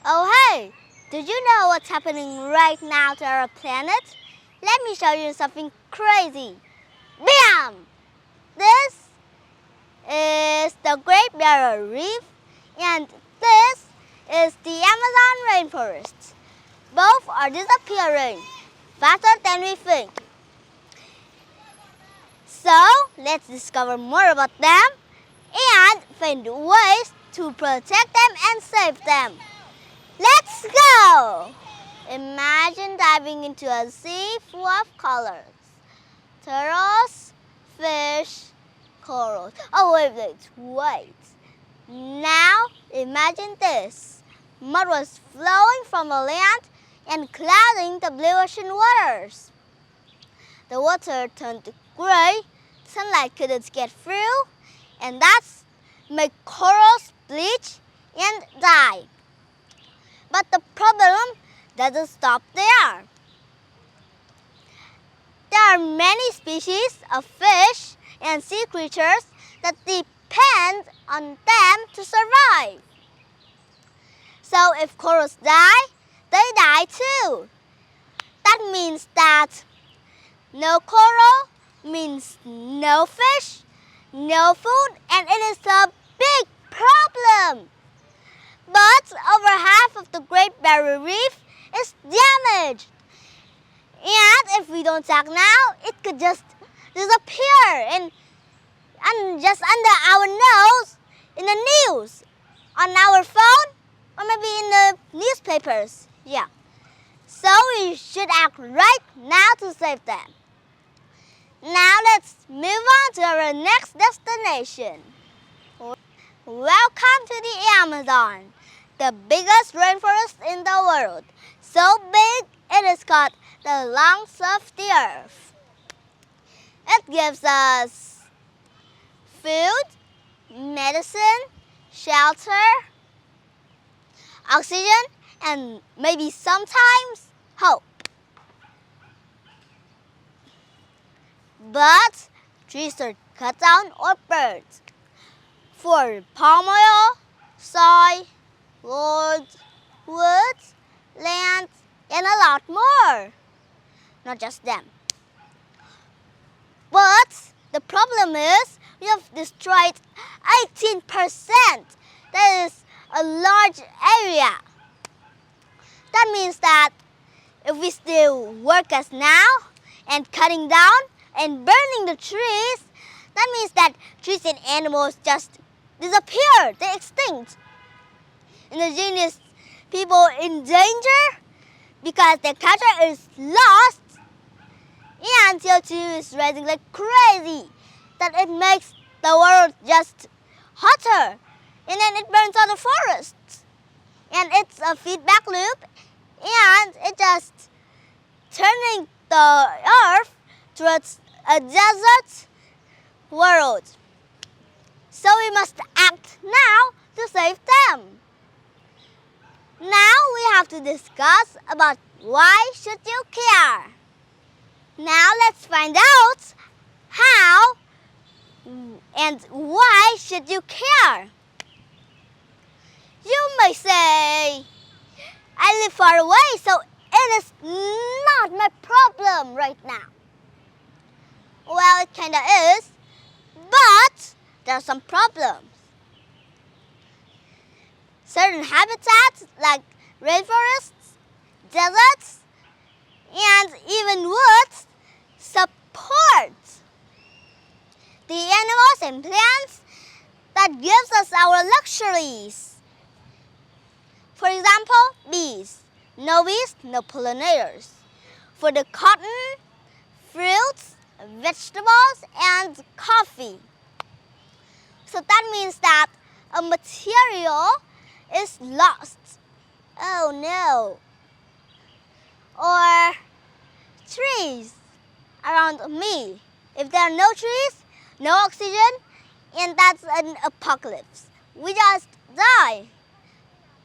Oh hey, did you know what's happening right now to our planet? Let me show you something crazy. Bam! This is the Great Barrier Reef and this is the Amazon Rainforest. Both are disappearing faster than we think. So, let's discover more about them and find ways to protect them and save them. Let's go! Imagine diving into a sea full of colors. Turtles, fish, corals. Oh, wait. Now, imagine this. Mud was flowing from the land and clouding the blue ocean waters. The water turned gray, sunlight couldn't get through, and that's made corals bleach and die. But the problem doesn't stop there. There are many species of fish and sea creatures that depend on them to survive. So if corals die, they die too. That means that no coral means no fish, no food, and it is a big problem. But over half of the Great Barrier Reef is damaged. And if we don't act now, it could just disappear and just under our nose, in the news, on our phone, or maybe in the newspapers. Yeah. So we should act right now to save them. Now let's move on to our next destination. Welcome to the Amazon, the biggest rainforest in the world. So big, it is called the lungs of the earth. It gives us food, medicine, shelter, oxygen, and maybe sometimes hope. But trees are cut down or burned for palm oil, soy, wood, land, and a lot more. Not just them. But the problem is we have destroyed 18%. That is a large area. That means that if we still work as now and cutting down and burning the trees, that means that trees and animals just disappear, they extinct. Indigenous people in danger because their culture is lost, and CO2 is rising like crazy, that it makes the world just hotter, and then it burns out the forests. And it's a feedback loop, and it just turning the earth towards a desert world. So we must act now to save them. Now we have to discuss about why should you care. Now let's find out how and why should you care. You may say, I live far away, so it is not my problem right now. Well, it kinda is, but there are some problems. Certain habitats like rainforests, deserts, and even woods support the animals and plants that gives us our luxuries. For example, bees. No bees, no pollinators. For the cotton, fruits, vegetables, and coffee. So that means that a material is lost. Oh no. Or trees around me. If there are no trees, no oxygen, and that's an apocalypse. We just die.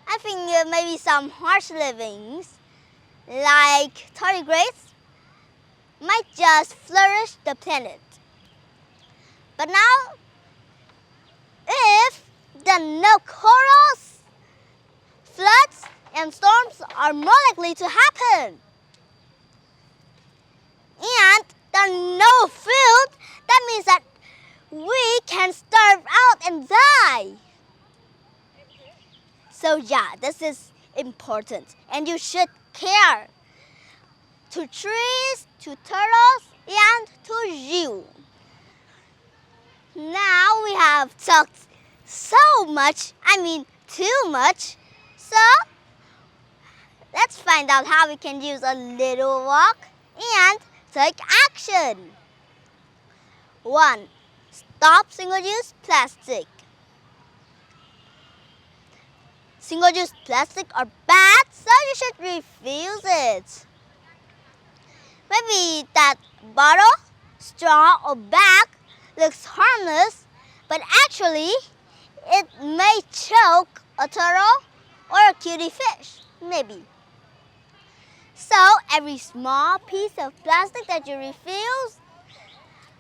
I think maybe some harsh livings like tardigrades might just flourish the planet. But now, if there are no corals, floods, and storms are more likely to happen. And there's no food. That means that we can starve out and die. So yeah, this is important and you should care to trees, to turtles, and to you. Now we have talked so much, too much. So let's find out how we can use a little walk and take action. 1. Stop single-use plastic. Single-use plastic are bad, so you should refuse it. Maybe that bottle, straw, or bag looks harmless, but actually it may choke a turtle or a cutie fish, maybe. So every small piece of plastic that you refuse,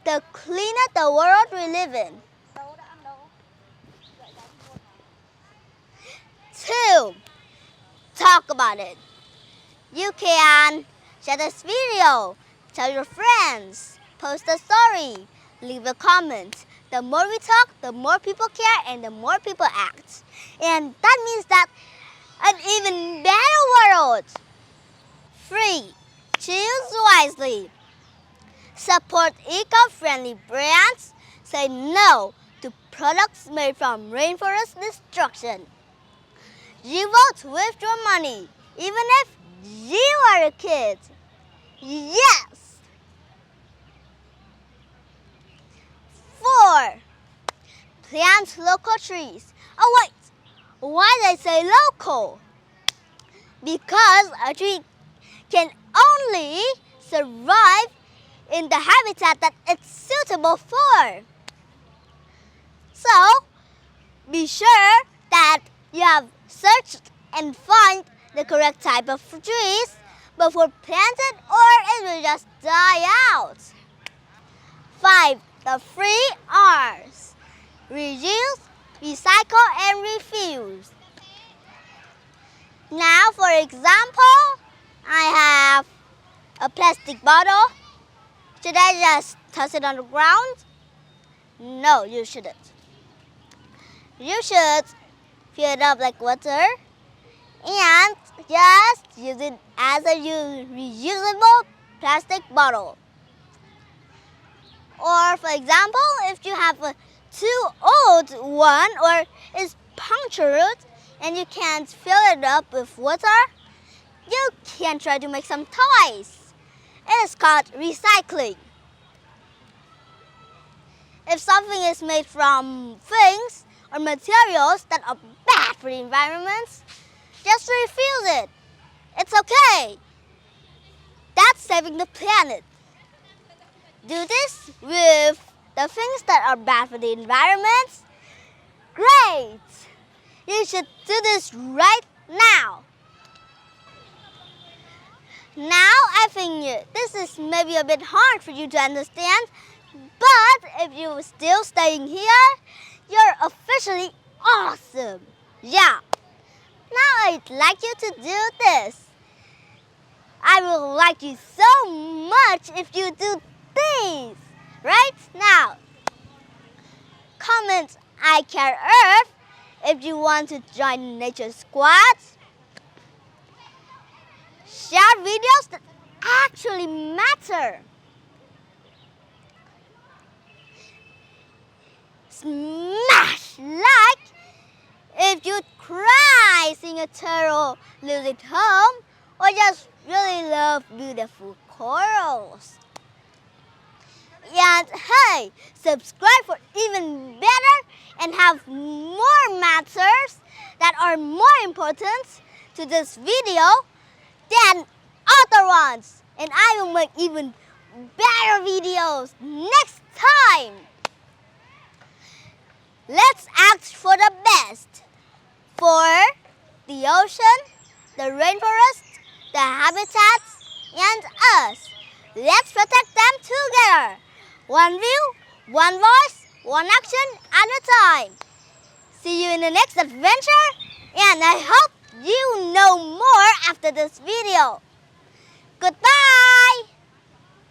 the cleaner the world we live in. 2. Talk about it. You can share this video, tell your friends, post a story, leave a comment. The more we talk, the more people care and the more people act. And that means that an even better world. 3. Choose wisely. Support eco-friendly brands. Say no to products made from rainforest destruction. You vote with your money, even if you are a kid. Yes! 4. Plant local trees. Oh wait, why did I say local? Because a tree can only survive in the habitat that it's suitable for. So, be sure that you have searched and find the correct type of trees before planted or it will just die out. 5. The 3 R's. Reduce, recycle, and refuse. Now, for example, I have a plastic bottle. Should I just toss it on the ground? No, you shouldn't. You should fill it up like water and just use it as a reusable plastic bottle. Or for example, if you have a too old one or is punctured and you can't fill it up with water, you can try to make some toys. It is called recycling. If something is made from things or materials that are bad for the environment, just refuse it. It's okay. That's saving the planet. Do this with the things that are bad for the environment. Great! You should do this right now. Now, I think this is maybe a bit hard for you to understand, but if you're still staying here, you're officially awesome. Yeah. Now I'd like you to do this. I will like you so much if you do this. Right now. Comment I care Earth if you want to join Nature Squad. Share videos that actually matter. Smash like if you cry seeing a turtle lose its home or just really love beautiful corals. And hey, subscribe for even better and have more matters that are more important to this video than other ones. And I will make even better videos next time. Let's act for the best. For the ocean, the rainforest, the habitats, and us. Let's protect them together. One view, one voice, one action at a time. See you in the next adventure, and I hope you know after this video. Goodbye!